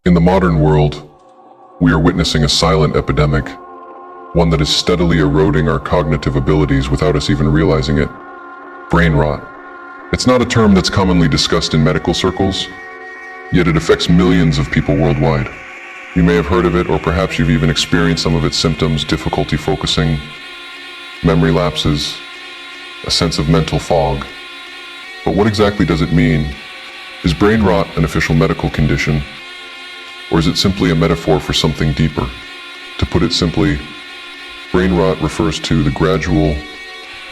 In the modern world, we are witnessing a silent epidemic, one that is steadily eroding our cognitive abilities without us even realizing it. Brain rot. It's not a term that's commonly discussed in medical circles, yet it affects millions of people worldwide. You may have heard of it, or perhaps you've even experienced some of its symptoms: difficulty focusing, memory lapses, a sense of mental fog. But what exactly does it mean? Is brain rot an official medical condition, or is it simply a metaphor for something deeper? To put it simply, brain rot refers to the gradual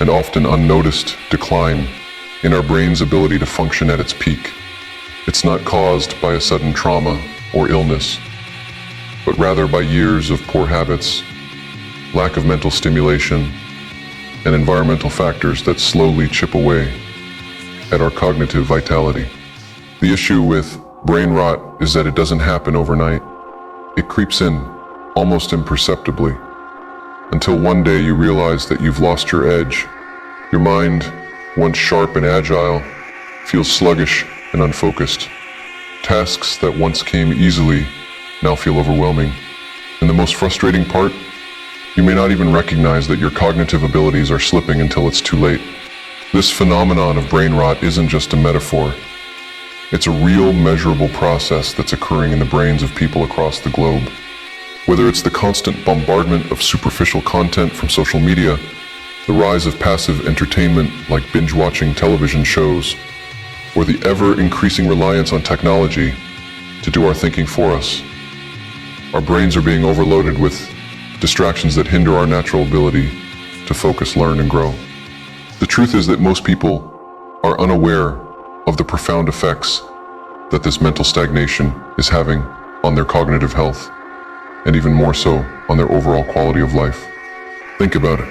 and often unnoticed decline in our brain's ability to function at its peak. It's not caused by a sudden trauma or illness, but rather by years of poor habits, lack of mental stimulation, and environmental factors that slowly chip away at our cognitive vitality. The issue with brain rot is that it doesn't happen overnight. It creeps in almost imperceptibly, until one day you realize that you've lost your edge. Your mind, once sharp and agile, feels sluggish and unfocused. Tasks that once came easily now feel overwhelming. And the most frustrating part, you may not even recognize that your cognitive abilities are slipping until it's too late. This phenomenon of brain rot isn't just a metaphor. It's a real, measurable process that's occurring in the brains of people across the globe. Whether it's the constant bombardment of superficial content from social media, the rise of passive entertainment like binge-watching television shows, or the ever-increasing reliance on technology to do our thinking for us, our brains are being overloaded with distractions that hinder our natural ability to focus, learn, and grow. The truth is that most people are unaware of the profound effects that this mental stagnation is having on their cognitive health, and even more so on their overall quality of life. Think about it.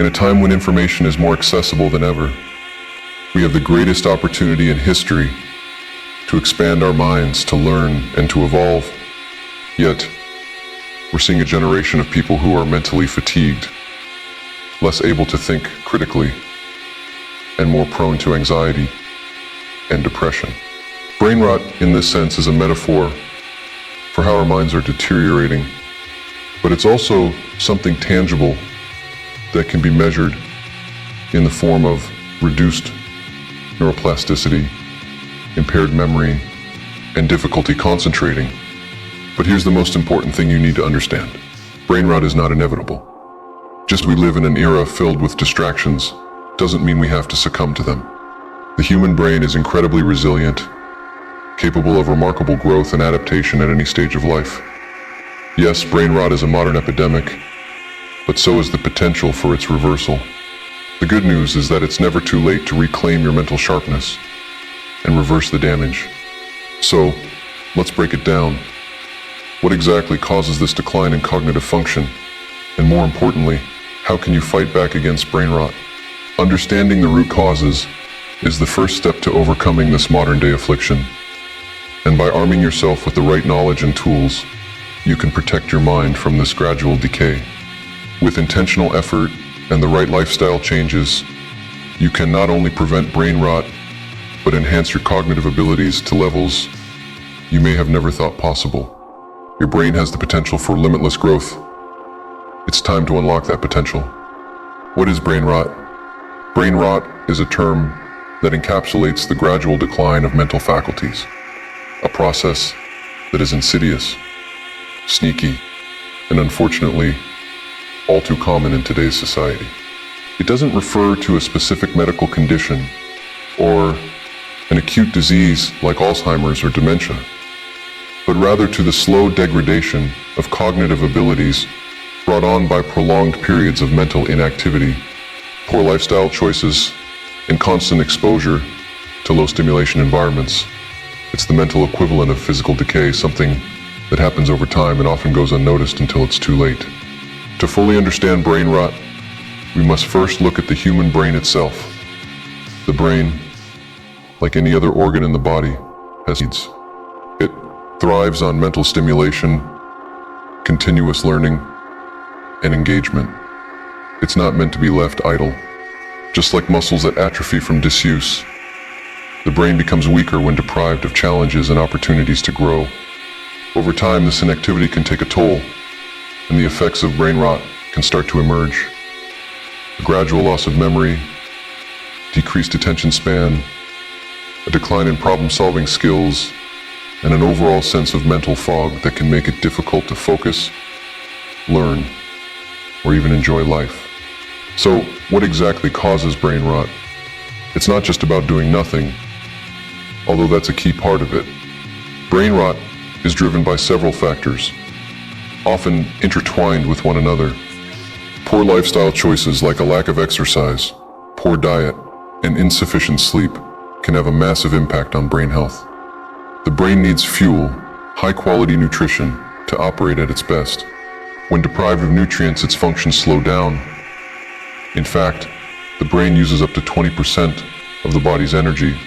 In a time when information is more accessible than ever, we have the greatest opportunity in history to expand our minds, to learn, and to evolve. Yet, we're seeing a generation of people who are mentally fatigued, less able to think critically, and more prone to anxiety and depression. Brain rot, in this sense, is a metaphor for how our minds are deteriorating, but it's also something tangible that can be measured in the form of reduced neuroplasticity, impaired memory, and difficulty concentrating. But here's the most important thing you need to understand. Brain rot is not inevitable. Just we live in an era filled with distractions doesn't mean we have to succumb to them. The human brain is incredibly resilient, capable of remarkable growth and adaptation at any stage of life. Yes, brain rot is a modern epidemic, but so is the potential for its reversal. The good news is that it's never too late to reclaim your mental sharpness and reverse the damage. So, let's break it down. What exactly causes this decline in cognitive function? And more importantly, how can you fight back against brain rot? Understanding the root causes is the first step to overcoming this modern-day affliction. And by arming yourself with the right knowledge and tools, you can protect your mind from this gradual decay. With intentional effort and the right lifestyle changes, you can not only prevent brain rot, but enhance your cognitive abilities to levels you may have never thought possible. Your brain has the potential for limitless growth. It's time to unlock that potential. What is brain rot? Brain rot is a term that encapsulates the gradual decline of mental faculties, a process that is insidious, sneaky, and unfortunately, all too common in today's society. It doesn't refer to a specific medical condition or an acute disease like Alzheimer's or dementia, but rather to the slow degradation of cognitive abilities brought on by prolonged periods of mental inactivity, poor lifestyle choices, and constant exposure to low stimulation environments. It's the mental equivalent of physical decay, something that happens over time and often goes unnoticed until it's too late. To fully understand brain rot, we must first look at the human brain itself. The brain, like any other organ in the body, has needs. It thrives on mental stimulation, continuous learning, and engagement. It's not meant to be left idle. Just like muscles that atrophy from disuse, the brain becomes weaker when deprived of challenges and opportunities to grow. Over time, this inactivity can take a toll, and the effects of brain rot can start to emerge. A gradual loss of memory, decreased attention span, a decline in problem-solving skills, and an overall sense of mental fog that can make it difficult to focus, learn, or even enjoy life. So, what exactly causes brain rot? It's not just about doing nothing, although that's a key part of it. Brain rot is driven by several factors, often intertwined with one another. Poor lifestyle choices like a lack of exercise, poor diet, and insufficient sleep can have a massive impact on brain health. The brain needs fuel, high-quality nutrition, to operate at its best. When deprived of nutrients, its functions slow down. In fact, the brain uses up to 20% of the body's energy,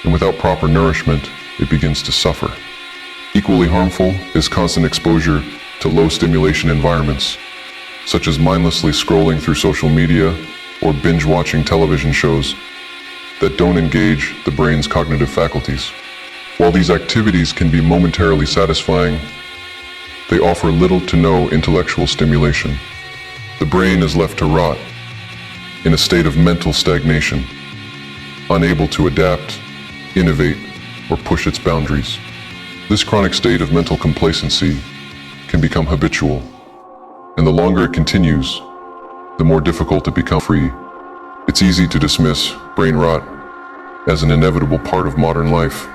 and without proper nourishment, it begins to suffer. Equally harmful is constant exposure to low-stimulation environments, such as mindlessly scrolling through social media or binge-watching television shows that don't engage the brain's cognitive faculties. While these activities can be momentarily satisfying, they offer little to no intellectual stimulation. The brain is left to rot in a state of mental stagnation, unable to adapt, innovate, or push its boundaries. This chronic state of mental complacency can become habitual, and the longer it continues, the more difficult it becomes free. It's easy to dismiss brain rot as an inevitable part of modern life,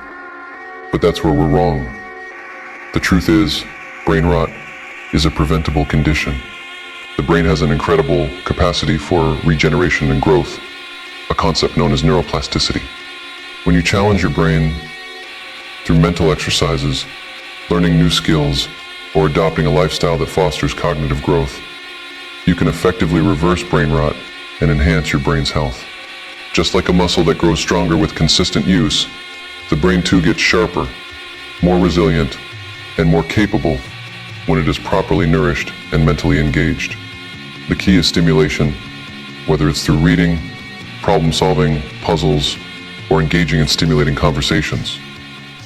but that's where we're wrong. The truth is, brain rot is a preventable condition. The brain has an incredible capacity for regeneration and growth, a concept known as neuroplasticity. When you challenge your brain through mental exercises, learning new skills, or adopting a lifestyle that fosters cognitive growth, you can effectively reverse brain rot and enhance your brain's health. Just like a muscle that grows stronger with consistent use, the brain too gets sharper, more resilient, and more capable when it is properly nourished and mentally engaged. The key is stimulation, whether it's through reading, problem-solving, puzzles, or engaging in stimulating conversations.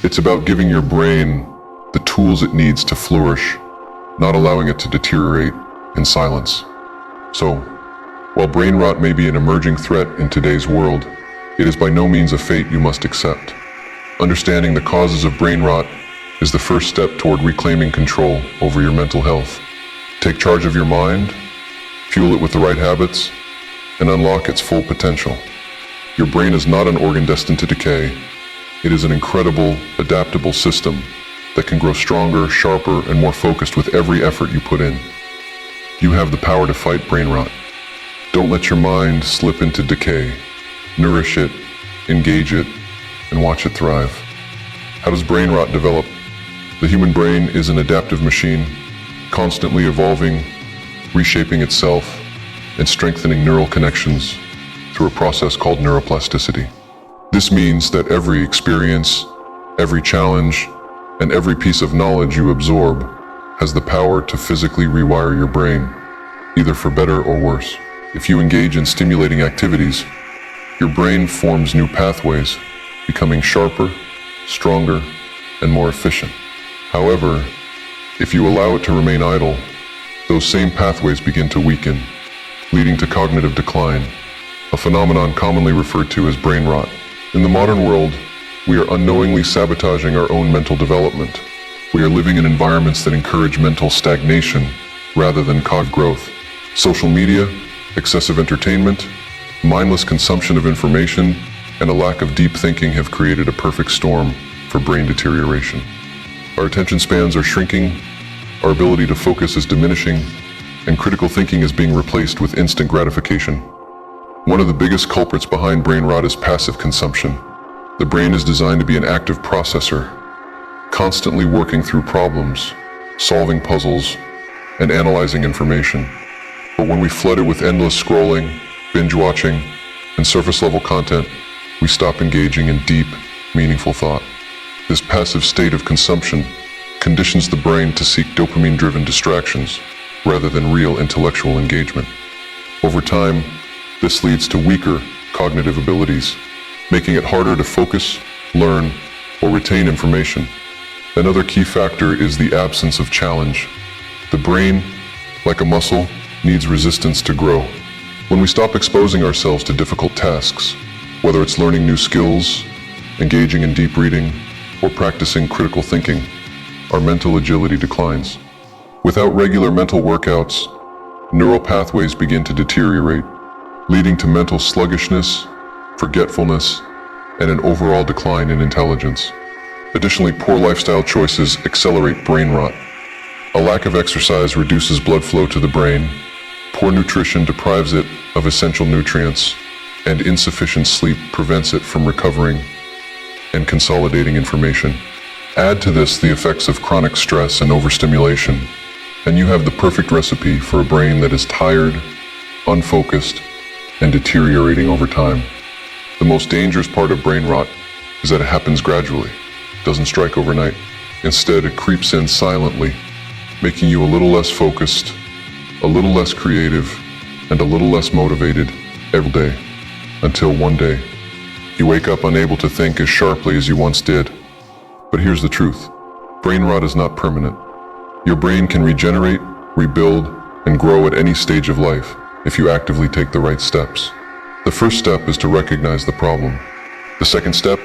It's about giving your brain the tools it needs to flourish, not allowing it to deteriorate in silence. So, while brain rot may be an emerging threat in today's world, it is by no means a fate you must accept. Understanding the causes of brain rot is the first step toward reclaiming control over your mental health. Take charge of your mind, fuel it with the right habits, and unlock its full potential. Your brain is not an organ destined to decay. It is an incredible, adaptable system that can grow stronger, sharper, and more focused with every effort you put in. You have the power to fight brain rot. Don't let your mind slip into decay. Nourish it, engage it, and watch it thrive. How does brain rot develop? The human brain is an adaptive machine, constantly evolving, reshaping itself, and strengthening neural connections through a process called neuroplasticity. This means that every experience, every challenge, and every piece of knowledge you absorb has the power to physically rewire your brain, either for better or worse. If you engage in stimulating activities, your brain forms new pathways, becoming sharper, stronger, and more efficient. However, if you allow it to remain idle, those same pathways begin to weaken, leading to cognitive decline, a phenomenon commonly referred to as brain rot. In the modern world, we are unknowingly sabotaging our own mental development. We are living in environments that encourage mental stagnation rather than cog growth. Social media, excessive entertainment, mindless consumption of information, and a lack of deep thinking have created a perfect storm for brain deterioration. Our attention spans are shrinking, our ability to focus is diminishing, and critical thinking is being replaced with instant gratification. One of the biggest culprits behind brain rot is passive consumption. The brain is designed to be an active processor, constantly working through problems, solving puzzles, and analyzing information. But when we flood it with endless scrolling, binge watching, and surface-level content, we stop engaging in deep, meaningful thought. This passive state of consumption conditions the brain to seek dopamine-driven distractions rather than real intellectual engagement. Over time, this leads to weaker cognitive abilities, making it harder to focus, learn, or retain information. Another key factor is the absence of challenge. The brain, like a muscle, needs resistance to grow. When we stop exposing ourselves to difficult tasks, whether it's learning new skills, engaging in deep reading, or practicing critical thinking, our mental agility declines. Without regular mental workouts, neural pathways begin to deteriorate, leading to mental sluggishness, forgetfulness, and an overall decline in intelligence. Additionally, poor lifestyle choices accelerate brain rot. A lack of exercise reduces blood flow to the brain, poor nutrition deprives it of essential nutrients, and insufficient sleep prevents it from recovering and consolidating information. Add to this the effects of chronic stress and overstimulation, and you have the perfect recipe for a brain that is tired, unfocused, and deteriorating over time. The most dangerous part of brain rot is that it happens gradually, doesn't strike overnight. Instead, it creeps in silently, making you a little less focused, a little less creative, and a little less motivated every day, until one day, you wake up unable to think as sharply as you once did. But here's the truth. Brain rot is not permanent. Your brain can regenerate, rebuild, and grow at any stage of life if you actively take the right steps. The first step is to recognize the problem. The second step,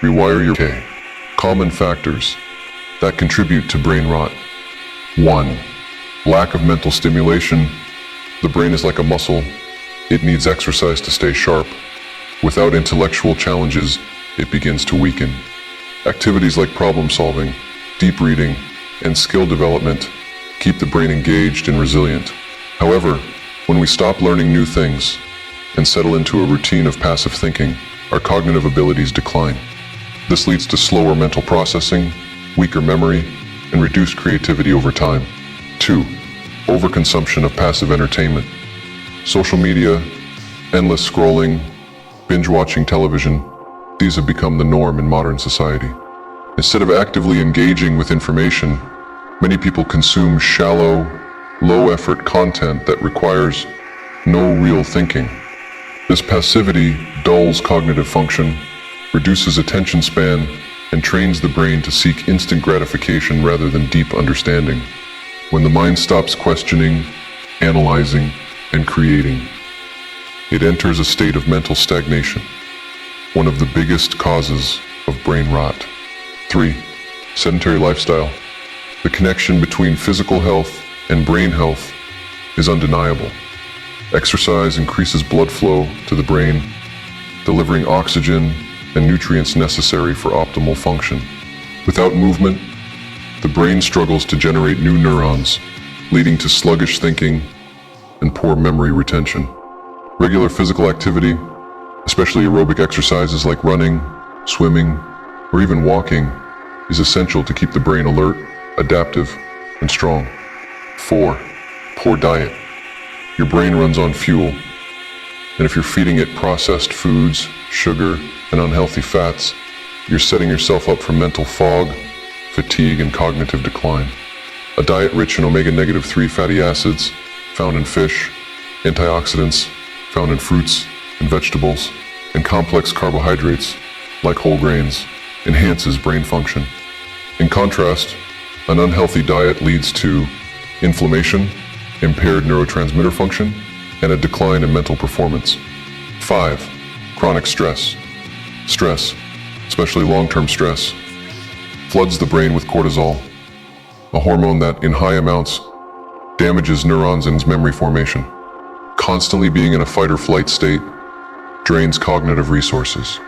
rewire your brain. Common factors that contribute to brain rot. 1. Lack of mental stimulation. The brain is like a muscle. It needs exercise to stay sharp. Without intellectual challenges, it begins to weaken. Activities like problem solving, deep reading, and skill development keep the brain engaged and resilient. However, when we stop learning new things and settle into a routine of passive thinking, our cognitive abilities decline. This leads to slower mental processing, weaker memory, and reduced creativity over time. 2. Overconsumption of passive entertainment. Social media, endless scrolling, binge-watching television, these have become the norm in modern society. Instead of actively engaging with information, many people consume shallow, low-effort content that requires no real thinking. This passivity dulls cognitive function, reduces attention span, and trains the brain to seek instant gratification rather than deep understanding. When the mind stops questioning, analyzing, and creating, it enters a state of mental stagnation, one of the biggest causes of brain rot. 3. Sedentary lifestyle. The connection between physical health and brain health is undeniable. Exercise increases blood flow to the brain, delivering oxygen and nutrients necessary for optimal function. Without movement, the brain struggles to generate new neurons, leading to sluggish thinking and poor memory retention. Regular physical activity, especially aerobic exercises like running, swimming, or even walking, is essential to keep the brain alert, adaptive, and strong. 4. Poor diet. Your brain runs on fuel, and if you're feeding it processed foods, sugar, and unhealthy fats, you're setting yourself up for mental fog, fatigue, and cognitive decline. A diet rich in omega-3 fatty acids found in fish, antioxidants found in fruits and vegetables, and complex carbohydrates like whole grains enhances brain function. In contrast, an unhealthy diet leads to inflammation, impaired neurotransmitter function, and a decline in mental performance. 5. Chronic stress. Stress, especially long-term stress, floods the brain with cortisol, a hormone that, in high amounts, damages neurons and memory formation. Constantly being in a fight-or-flight state drains cognitive resources,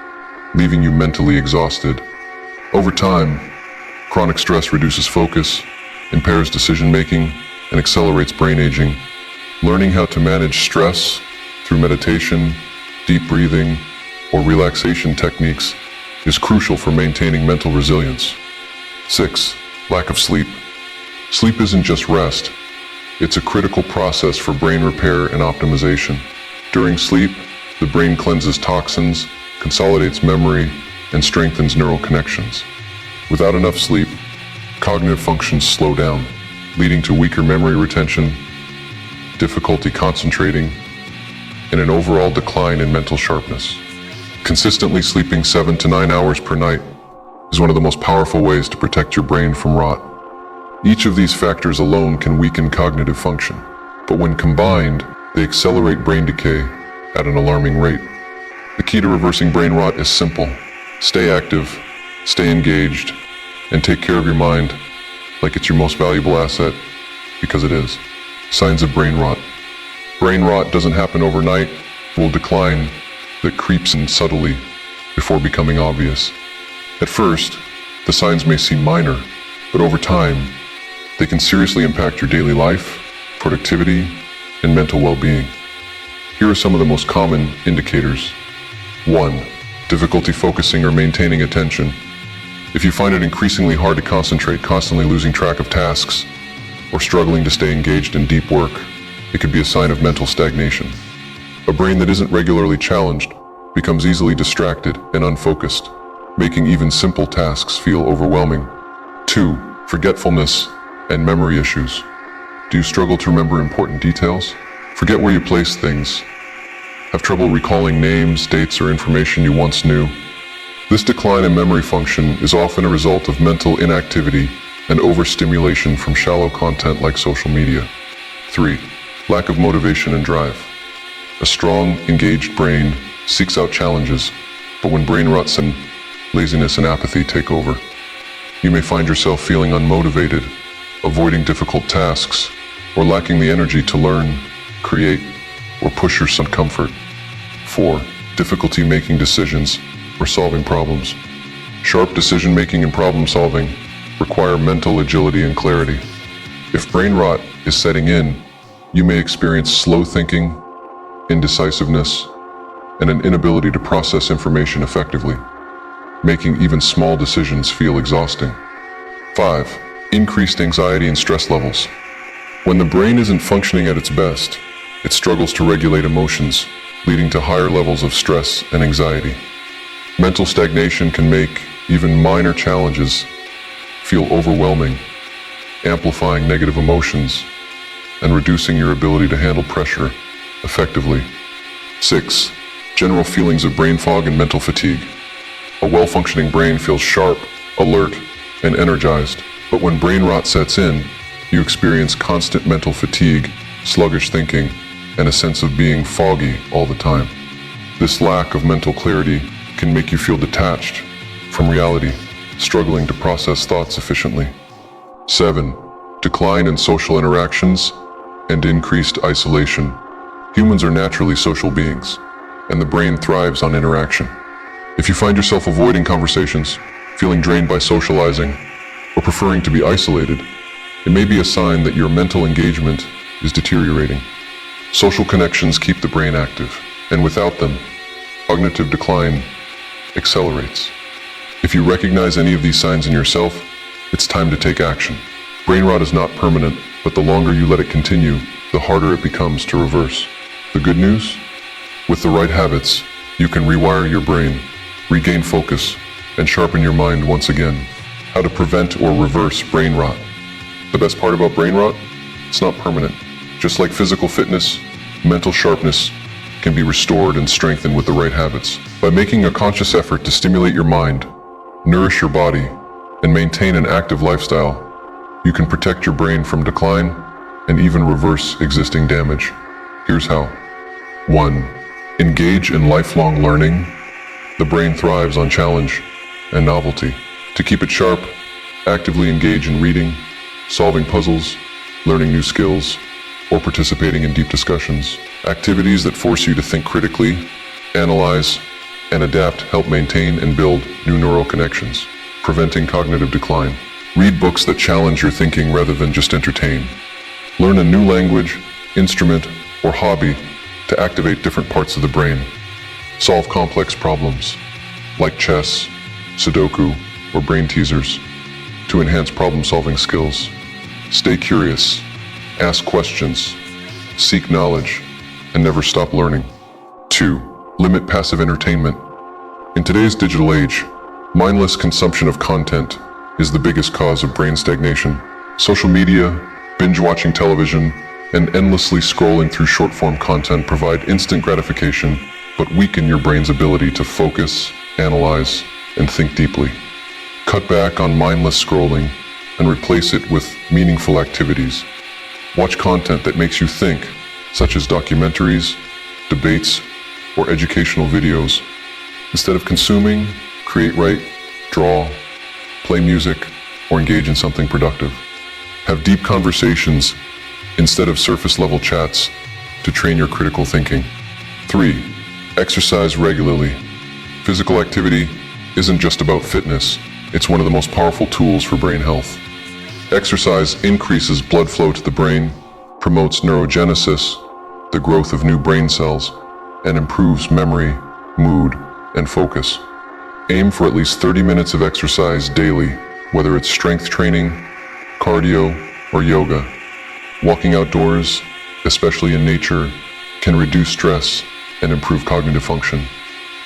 leaving you mentally exhausted. Over time, chronic stress reduces focus, impairs decision-making, and accelerates brain aging. Learning how to manage stress through meditation, deep breathing, or relaxation techniques is crucial for maintaining mental resilience. 6. Lack of sleep. Sleep isn't just rest. It's a critical process for brain repair and optimization. During sleep, the brain cleanses toxins, consolidates memory, and strengthens neural connections. Without enough sleep, cognitive functions slow down, leading to weaker memory retention, difficulty concentrating, and an overall decline in mental sharpness. Consistently sleeping 7 to 9 hours per night is one of the most powerful ways to protect your brain from rot. Each of these factors alone can weaken cognitive function, but when combined, they accelerate brain decay at an alarming rate. The key to reversing brain rot is simple. Stay active, stay engaged, and take care of your mind like it's your most valuable asset, because it is. Signs of brain rot. Brain rot doesn't happen overnight. It will decline that creeps in subtly before becoming obvious. At first, the signs may seem minor, but over time, they can seriously impact your daily life, productivity, and mental well-being. Here are some of the most common indicators. 1. Difficulty focusing or maintaining attention. If you find it increasingly hard to concentrate, constantly losing track of tasks, or struggling to stay engaged in deep work, it could be a sign of mental stagnation. A brain that isn't regularly challenged becomes easily distracted and unfocused, making even simple tasks feel overwhelming. 2. Forgetfulness and memory issues. Do you struggle to remember important details? Forget where you place things? Have trouble recalling names, dates, or information you once knew? This decline in memory function is often a result of mental inactivity and overstimulation from shallow content like social media. 3. Lack of motivation and drive. A strong, engaged brain seeks out challenges, but when brain rot and laziness and apathy take over, you may find yourself feeling unmotivated, avoiding difficult tasks, or lacking the energy to learn, create, or push your comfort. 4. Difficulty making decisions or solving problems. Sharp decision-making and problem-solving require mental agility and clarity. If brain rot is setting in, you may experience slow thinking, indecisiveness, and an inability to process information effectively, making even small decisions feel exhausting. 5. Increased anxiety and stress levels. When the brain isn't functioning at its best, it struggles to regulate emotions, leading to higher levels of stress and anxiety. Mental stagnation can make even minor challenges feel overwhelming, amplifying negative emotions and reducing your ability to handle pressure effectively. 6. General feelings of brain fog and mental fatigue. A well-functioning brain feels sharp, alert, and energized, but when brain rot sets in, you experience constant mental fatigue, sluggish thinking, and a sense of being foggy all the time. This lack of mental clarity can make you feel detached from reality, struggling to process thoughts efficiently. 7. Decline in social interactions and increased isolation. Humans are naturally social beings, and the brain thrives on interaction. If you find yourself avoiding conversations, feeling drained by socializing, or preferring to be isolated, it may be a sign that your mental engagement is deteriorating. Social connections keep the brain active, and without them, cognitive decline accelerates. If you recognize any of these signs in yourself, it's time to take action. Brain rot is not permanent, but the longer you let it continue, the harder it becomes to reverse. The good news? With the right habits, you can rewire your brain, regain focus, and sharpen your mind once again. How to prevent or reverse brain rot. The best part about brain rot? It's not permanent. Just like physical fitness, mental sharpness can be restored and strengthened with the right habits. By making a conscious effort to stimulate your mind, nourish your body, and maintain an active lifestyle, you can protect your brain from decline and even reverse existing damage. Here's how. 1. Engage in lifelong learning. The brain thrives on challenge and novelty. To keep it sharp, actively engage in reading, solving puzzles, learning new skills, or participating in deep discussions. Activities that force you to think critically, analyze, and adapt help maintain and build new neural connections, preventing cognitive decline. Read books that challenge your thinking rather than just entertain. Learn a new language, instrument, or hobby to activate different parts of the brain. Solve complex problems, like chess, Sudoku, or brain teasers, to enhance problem-solving skills. Stay curious, ask questions, seek knowledge, and never stop learning. 2. Limit passive entertainment. In today's digital age, mindless consumption of content is the biggest cause of brain stagnation. Social media, binge-watching television, and endlessly scrolling through short-form content provide instant gratification, but weaken your brain's ability to focus, analyze, and think deeply. Cut back on mindless scrolling and replace it with meaningful activities. Watch content that makes you think, such as documentaries, debates, or educational videos. Instead of consuming, write, draw, play music, or engage in something productive. Have deep conversations instead of surface-level chats to train your critical thinking. 3. Exercise regularly. Physical activity isn't just about fitness, it's one of the most powerful tools for brain health. Exercise increases blood flow to the brain, promotes neurogenesis, the growth of new brain cells, and improves memory, mood, and focus. Aim for at least 30 minutes of exercise daily, whether it's strength training, cardio, or yoga. Walking outdoors, especially in nature, can reduce stress and improve cognitive function.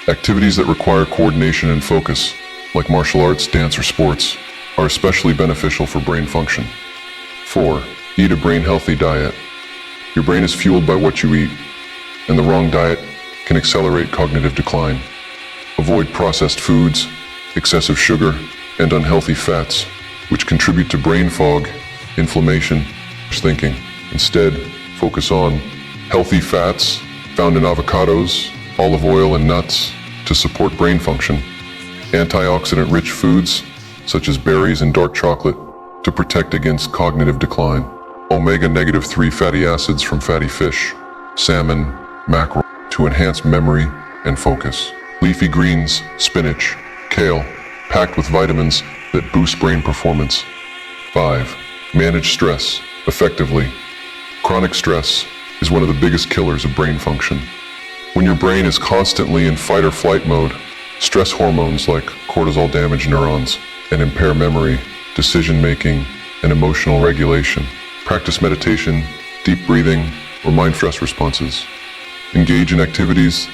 Activities that require coordination and focus, like martial arts, dance, or sports, are especially beneficial for brain function. 4. Eat a brain-healthy diet. Your brain is fueled by what you eat, and the wrong diet can accelerate cognitive decline. Avoid processed foods, excessive sugar, and unhealthy fats, which contribute to brain fog, inflammation, and thinking. Instead, focus on healthy fats found in avocados, olive oil, and nuts to support brain function. Antioxidant-rich foods, such as berries and dark chocolate, to protect against cognitive decline. Omega-3 fatty acids from fatty fish, salmon, mackerel, to enhance memory and focus. Leafy greens, spinach, kale, packed with vitamins that boost brain performance. 5. Manage stress effectively. Chronic stress is one of the biggest killers of brain function. When your brain is constantly in fight or flight mode, stress hormones like cortisol damage neurons and impair memory, decision-making, and emotional regulation. Practice meditation, deep breathing, or mind stress responses. Engage in activities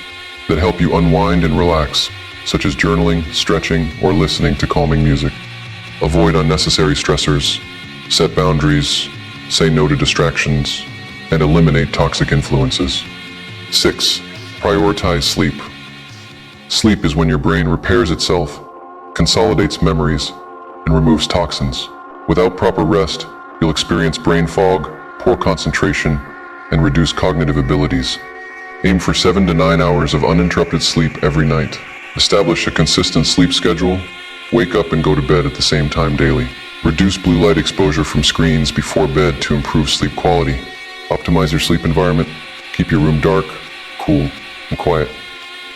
that help you unwind and relax, such as journaling, stretching, or listening to calming music. Avoid unnecessary stressors, set boundaries, say no to distractions, and eliminate toxic influences. 6. Prioritize sleep. Sleep is when your brain repairs itself, consolidates memories, and removes toxins. Without proper rest, you'll experience brain fog, poor concentration, and reduced cognitive abilities. Aim for 7 to 9 hours of uninterrupted sleep every night. Establish a consistent sleep schedule. Wake up and go to bed at the same time daily. Reduce blue light exposure from screens before bed to improve sleep quality. Optimize your sleep environment. Keep your room dark, cool, and quiet.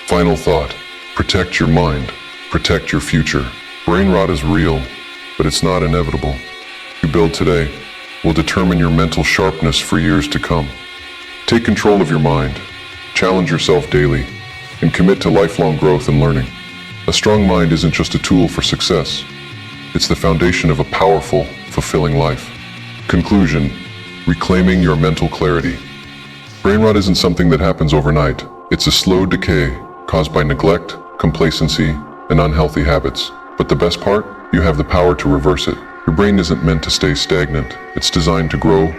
Final thought. Protect your mind. Protect your future. Brain rot is real, but it's not inevitable. What you build today will determine your mental sharpness for years to come. Take control of your mind. Challenge yourself daily, and commit to lifelong growth and learning. A strong mind isn't just a tool for success. It's the foundation of a powerful, fulfilling life. Conclusion: reclaiming your mental clarity. Brain rot isn't something that happens overnight. It's a slow decay caused by neglect, complacency, and unhealthy habits. But the best part? You have the power to reverse it. Your brain isn't meant to stay stagnant. It's designed to grow,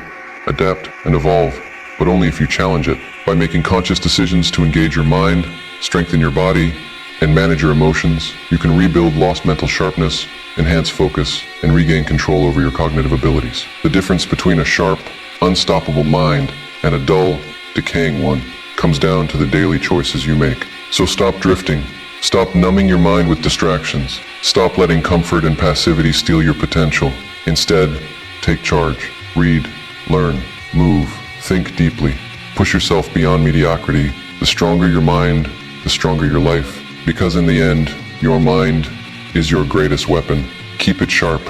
adapt, and evolve, but only if you challenge it. By making conscious decisions to engage your mind, strengthen your body, and manage your emotions, you can rebuild lost mental sharpness, enhance focus, and regain control over your cognitive abilities. The difference between a sharp, unstoppable mind and a dull, decaying one comes down to the daily choices you make. So stop drifting. Stop numbing your mind with distractions. Stop letting comfort and passivity steal your potential. Instead, take charge. Read, learn, move, think deeply. Push yourself beyond mediocrity. The stronger your mind, the stronger your life. Because in the end, your mind is your greatest weapon. Keep it sharp,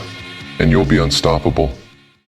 and you'll be unstoppable.